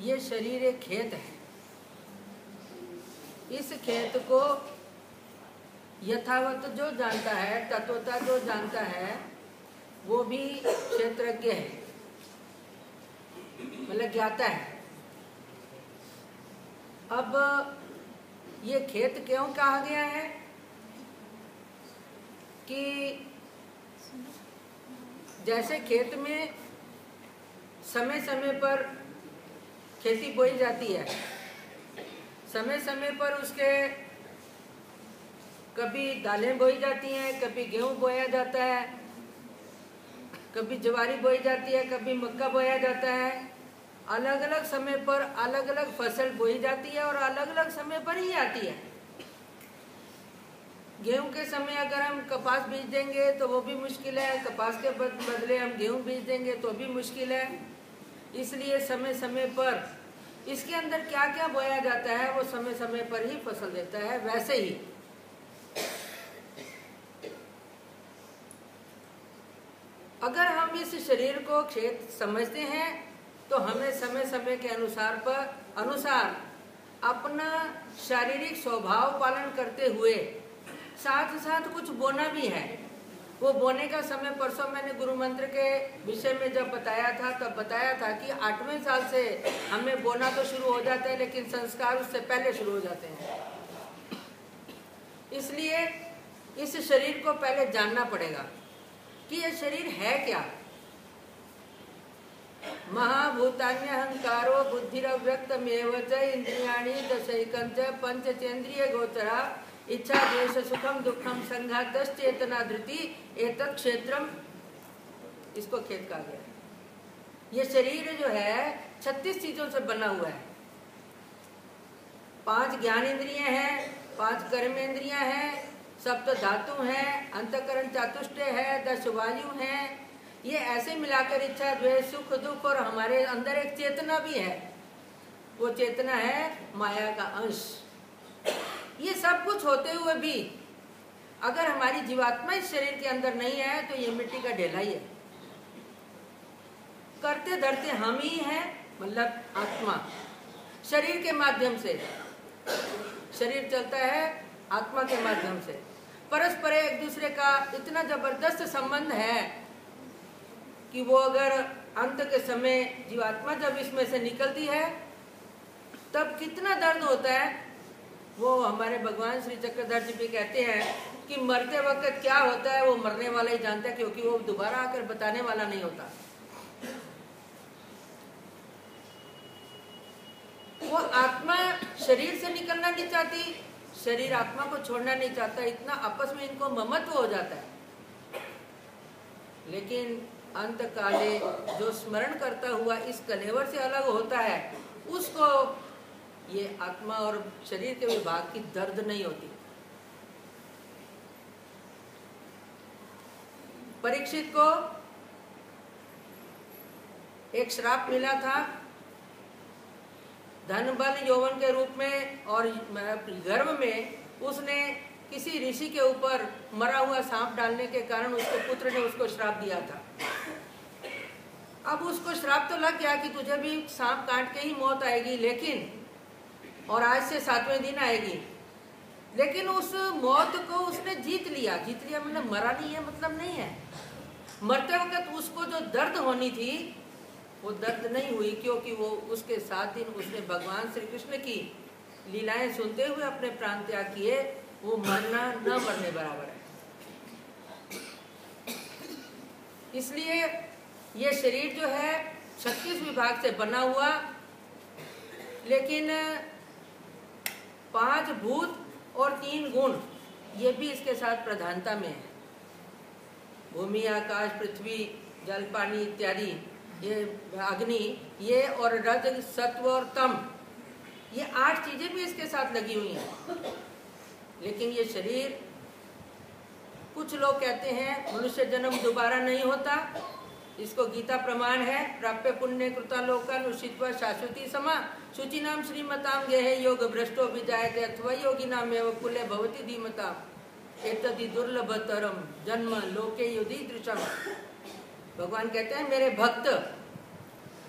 ये शरीर एक खेत है। इस खेत को यथावत जो जानता है, तत्वता जो जानता है, वो भी क्षेत्रज्ञ है, मतलब ज्ञाता है। अब ये खेत क्यों कहा गया है कि जैसे खेत में समय समय पर खेती बोई जाती है, समय समय पर उसके कभी दालें बोई जाती हैं, कभी गेहूं बोया जाता है, कभी ज्वारी बोई जाती है, कभी मक्का बोया जाता है। अलग अलग समय पर अलग अलग फसल बोई जाती है और अलग अलग समय पर ही आती है। गेहूं के समय अगर हम कपास बीज देंगे तो वो भी मुश्किल है, कपास के बदले हम गेहूं बीज देंगे तो भी मुश्किल है। इसलिए समय समय पर इसके अंदर क्या क्या बोया जाता है वो समय समय पर ही फसल देता है। वैसे ही अगर हम इस शरीर को खेत समझते हैं तो हमें समय समय के अनुसार अपना शारीरिक स्वभाव पालन करते हुए साथ साथ कुछ बोना भी है। वो बोने का समय परसों मैंने गुरु मंत्र के विषय में जब बताया था तब बताया था कि 8वें साल से हमें बोना तो शुरू हो जाता है, लेकिन संस्कार उससे पहले शुरू हो जाते हैं। इसलिए इस शरीर को पहले जानना पड़ेगा कि ये शरीर है क्या। महाभूतान्य अहंकारो बुद्धिरव्यक्तमेव च इंद्रियाणि दशैकं च पंचचेंद्रिय गोचरा इच्छा द्वेष सुखम दुखम संघात चेतना धृति एतत् क्षेत्रम, इसको खेत कहा गया है। ये शरीर जो है 36 चीजों से बना हुआ है। 5 ज्ञान इंद्रियां हैं, 5 कर्मेंद्रियां हैं, सप्त धातु हैं, अंतःकरण चातुष्टय है, 10 वायु हैं। ये ऐसे मिलाकर इच्छा द्वेष सुख दुख और हमारे अंदर एक चेतना भी है। वो चेतना है माया का अंश। ये सब कुछ होते हुए भी अगर हमारी जीवात्मा इस शरीर के अंदर नहीं है तो ये मिट्टी का ढेला ही है। करते धरते हम ही हैं, मतलब आत्मा। शरीर के माध्यम से शरीर चलता है, आत्मा के माध्यम से परस्पर एक दूसरे का इतना जबरदस्त संबंध है कि वो अगर अंत के समय जीवात्मा जब इसमें से निकलती है तब कितना दर्द होता है। वो हमारे भगवान श्री चक्रधर जी भी कहते हैं कि मरते वक्त क्या होता है वो मरने वाला ही जानता है, क्योंकि वो दोबारा आकर बताने वाला नहीं होता। वो आत्मा शरीर से निकलना नहीं चाहती, शरीर आत्मा को छोड़ना नहीं चाहता। इतना आपस में इनको ममत्व हो जाता है। लेकिन अंत काले जो स्मरण करता हुआ इस कलेवर से अलग होता है उसको ये आत्मा और शरीर के विभाग की दर्द नहीं होती। परीक्षित को एक श्राप मिला था धन बल यौवन के रूप में, और गर्भ में उसने किसी ऋषि के ऊपर मरा हुआ सांप डालने के कारण उसके पुत्र ने उसको श्राप दिया था। अब उसको श्राप तो लग गया कि तुझे भी सांप काट के ही मौत आएगी, लेकिन और आज से 7वें दिन आएगी। लेकिन उस मौत को उसने जीत लिया। जीत लिया मतलब मरा नहीं है, मतलब नहीं है। मरते वक्त उसको जो दर्द होनी थी वो दर्द नहीं हुई, क्योंकि वो उसके 7 दिन उसने भगवान श्री कृष्ण की लीलाएं सुनते हुए अपने प्राण त्याग किए। वो मरना न मरने बराबर है। इसलिए ये शरीर जो है 36 विभाग से बना हुआ, लेकिन 5 भूत और 3 गुण ये भी इसके साथ प्रधानता में है। भूमि आकाश पृथ्वी जल पानी इत्यादि, ये अग्नि, ये और रज सत्व और तम, ये 8 चीजें भी इसके साथ लगी हुई हैं। लेकिन ये शरीर, कुछ लोग कहते हैं मनुष्य जन्म दोबारा नहीं होता। इसको गीता प्रमाण है। प्राप्य पुण्य कृता लोका नुषित्वा शाश्वती समा शुचि नाम श्रीमताम गेहे योग भ्रष्टो विजायते अथवा योगी नाम एवं कुले भवती धीमता एतदि दुर्लभतरम जन्म लोके युधि दृशम। भगवान कहते हैं मेरे भक्त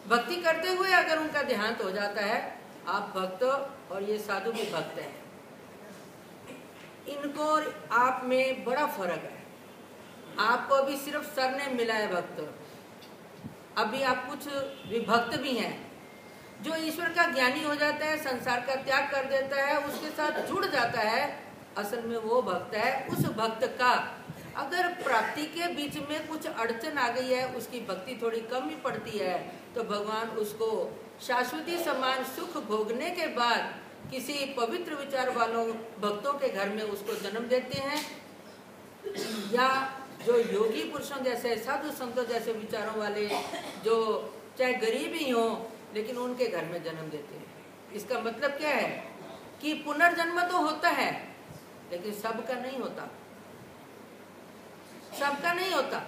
भक्ति करते हुए अगर उनका देहांत हो जाता है, आप भक्त और ये साधु भी भक्त हैं, इनको आप में बड़ा फर्क है। आपको अभी सिर्फ सरनेम मिला है भक्त, अभी आप कुछ विभक्त भी हैं। जो ईश्वर का ज्ञानी हो जाता है, संसार का त्याग कर देता है, उसके साथ जुड़ जाता है, असल में वो भक्त है। उस भक्त का अगर प्राप्ति के बीच में कुछ अड़चन आ गई है, उसकी भक्ति थोड़ी कम ही पड़ती है, तो भगवान उसको शाश्वती समान सुख भोगने के बाद किसी पवित्र विचार वालों भक्तों के घर में उसको जन्म देते हैं, या जो योगी पुरुषों जैसे, साधु संतों जैसे विचारों वाले, जो चाहे गरीब ही हो लेकिन उनके घर में जन्म देते हैं। इसका मतलब क्या है कि पुनर्जन्म तो होता है, लेकिन सबका नहीं होता, सबका नहीं होता,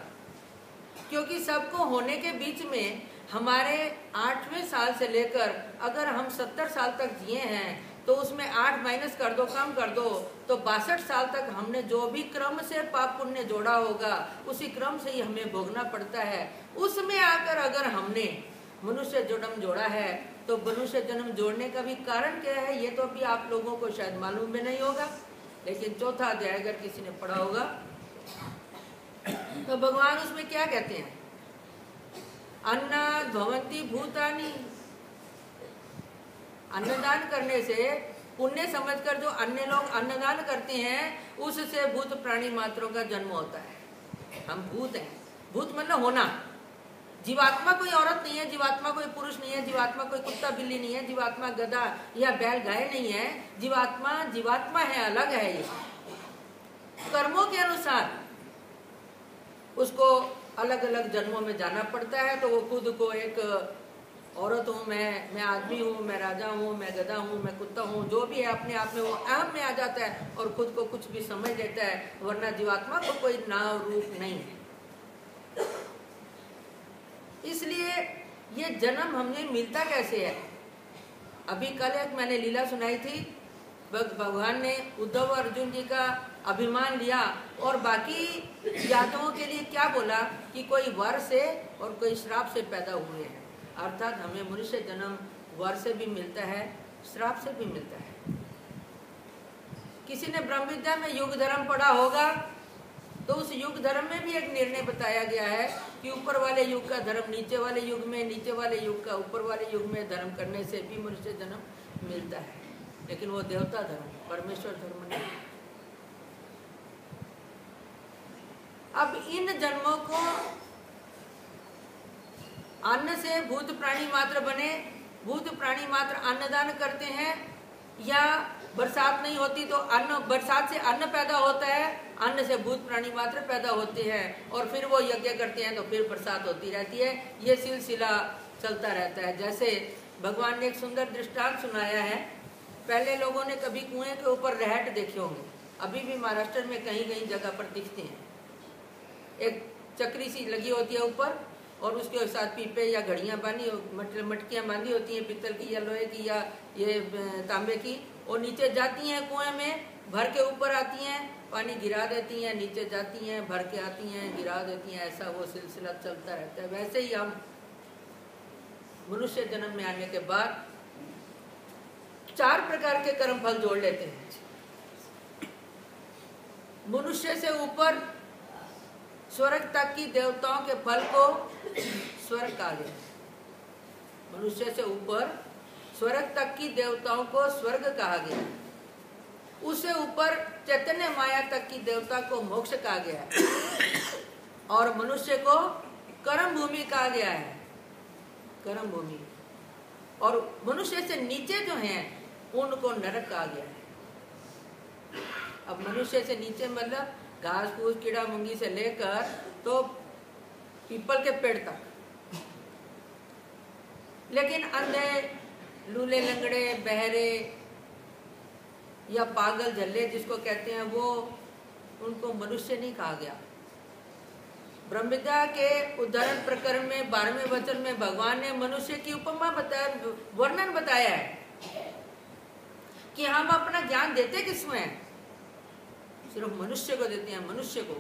क्योंकि सबको होने के बीच में हमारे 8वें साल से लेकर अगर हम 70 साल तक जिए हैं, तो उसमें 8 माइनस कर दो, कम कर दो, तो 62 साल तक हमने जो भी क्रम से पाप पुण्य जोड़ा होगा, उसी क्रम से ही हमें भोगना पड़ता है। उसमें आकर अगर हमने मनुष्य जन्म जोड़ा है, तो मनुष्य जन्म जोड़ने का भी कारण क्या है, ये तो अभी आप लोगों को शायद मालूम भी नहीं होगा, लेकिन चौथा अध्याय अगर किसी ने पढ़ा होगा तो भगवान उसमें क्या कहते हैं, अन्नाद् भवन्ति भूतानि। अन्नदान करने से, पुण्य समझकर जो अन्य लोग अन्नदान करते हैं, उससे भूत प्राणी मात्रों का जन्म होता है। हम भूत हैं, भूत मतलब होना। जीवात्मा कोई औरत नहीं है, जीवात्मा कोई पुरुष नहीं है, जीवात्मा कोई कुत्ता बिल्ली नहीं है, जीवात्मा गधा या बैल गाय नहीं है। जीवात्मा जीवात्मा है, अलग है। ये कर्मों के अनुसार उसको अलग अलग जन्मों में जाना पड़ता है। तो वो खुद को एक औरत हूँ, मैं आदमी हूँ, मैं राजा हूँ, मैं गधा हूँ, मैं कुत्ता हूँ, जो भी है अपने आप में वो अहम में आ जाता है और खुद को कुछ भी समझ लेता है, वरना जीवात्मा को कोई नाम रूप नहीं है। इसलिए ये जन्म हमें मिलता कैसे है। अभी कल एक मैंने लीला सुनाई थी, भगवान ने उद्धव अर्जुन जी का अभिमान लिया और बाकी यादवों के लिए क्या बोला कि कोई वर से और कोई श्राप से पैदा हुए हैं। अर्थात हमें मनुष्य जन्म वर से भी मिलता है, श्राप से भी मिलता है। किसी ने ब्रह्म विद्या में युग धर्म पढ़ा होगा, तो उस युग धर्म में भी एक निर्णय बताया गया है कि ऊपर वाले युग का धर्म नीचे वाले युग में, नीचे वाले युग का ऊपर वाले युग में धर्म करने से भी मनुष्य जन्म मिलता है, लेकिन वो देवता धर्म, परमेश्वर धर्म नहीं। अब इन जन्मों को अन्न से भूत प्राणी मात्र बने, भूत प्राणी मात्र अन्नदान करते हैं, या बरसात नहीं होती तो अन्न, बरसात से अन्न पैदा होता है, अन्न से भूत प्राणी मात्र पैदा होते हैं, और फिर वो यज्ञ करते हैं तो फिर बरसात होती रहती है। ये सिलसिला चलता रहता है। जैसे भगवान ने एक सुंदर दृष्टांत सुनाया है। पहले लोगों ने कभी कुएं के ऊपर रहट देखे होंगे, अभी भी महाराष्ट्र में कहीं कहीं जगह पर दिखते हैं। एक चक्री सी लगी होती है ऊपर, और उसके साथ पीपे या घड़ियां बांधी, मटकियां बांधी होती हैं, पित्तल की या लोहे की या ये तांबे की, और नीचे जाती हैं कुएं में, भर के ऊपर आती हैं, पानी गिरा देती हैं, नीचे जाती हैं, भर के आती हैं, गिरा देती हैं, ऐसा वो सिलसिला चलता रहता है। वैसे ही हम मनुष्य जन्म में आने के बाद 4 प्रकार के कर्म फल जोड़ लेते हैं। मनुष्य से ऊपर स्वर्ग तक की देवताओं के फल को स्वर्ग कहा गया। मनुष्य से ऊपर स्वर्ग तक की देवताओं को स्वर्ग कहा गया। उससे ऊपर चैतन्य माया तक की देवता को मोक्ष कहा गया है, और मनुष्य को कर्म भूमि कहा गया है, कर्म भूमि। और मनुष्य से नीचे जो हैं उनको नरक कहा गया है। अब मनुष्य से नीचे मतलब घास फूस कीड़ा मुंगी से लेकर तो पीपल के पेड़ तक। लेकिन अंधे, लूले लंगड़े, बहरे या पागल झल्ले जिसको कहते हैं, वो उनको मनुष्य नहीं कहा गया। ब्रह्म विद्या के उदाहरण प्रकरण में 12वें वचन में भगवान ने मनुष्य की उपमा बताया, वर्णन बताया है कि हम अपना ज्ञान देते किसमें हैं? सिर्फ मनुष्य को देते हैं, मनुष्य को।